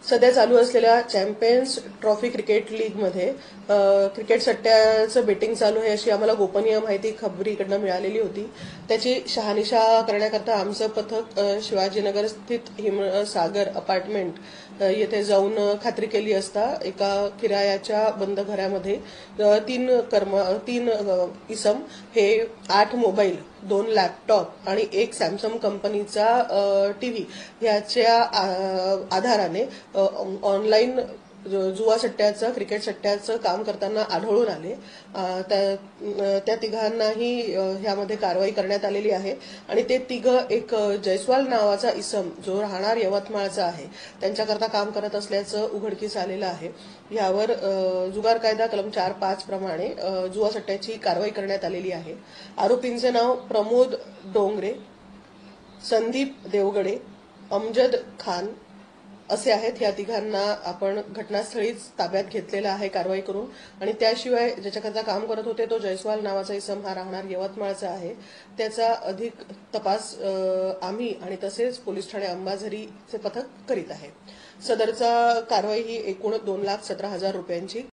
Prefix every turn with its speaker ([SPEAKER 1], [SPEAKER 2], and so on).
[SPEAKER 1] सध्या चालू असलेल्या चॅम्पियन्स ट्रॉफी क्रिकेट लीगमध्ये क्रिकेट सट्ट्याचं बेटिंग चालू आहे अशी आम्हाला गोपनीय माहिती खबरीकडनं मिळालेली होती. त्याची शहानिशा करण्याकरता आमचं पथक शिवाजीनगर स्थित हिमसागर अपार्टमेंट येथे जाऊन खात्री केली असता एका किरायाच्या बंद घरामध्ये तीन इसम हे 8 मोबाईल, 2 लॅपटॉप आणि एक सॅमसंग कंपनीचा टीव्ही ह्याच्या आधाराने ऑनलाईन जुवा सट्ट्याचं क्रिकेट सट्ट्याचं काम करताना आढळून आले. त्या तिघांनाही ह्यामध्ये कारवाई करण्यात आलेली आहे आणि ते तिघं एक जयस्वाल नावाचा इसम जो राहणार यवतमाळचा आहे त्यांच्याकरता काम करत असल्याचं उघडकीस आलेलं आहे. यावर जुगार कायदा कलम 4(5) प्रमाणे जुवा सट्ट्याची कारवाई करण्यात आलेली आहे. आरोपींचे नाव प्रमोद डोंगरे, संदीप देवगडे, अमजद खान असे आहेत. या तिघांना आपण घटनास्थळीच ताब्यात घेतलेलं आहे कारवाई करून. आणि त्याशिवाय ज्याच्याकरता काम करत होते तो जयस्वाल नावाचा इसम हा राहणार यवतमाळचा आहे. त्याचा अधिक तपास आम्ही आणि तसेच पोलीस ठाणे अंबाझरीचे पथक करीत आहे. सदरचा कारवाई ही एकूण 2,17,000 रुपयांची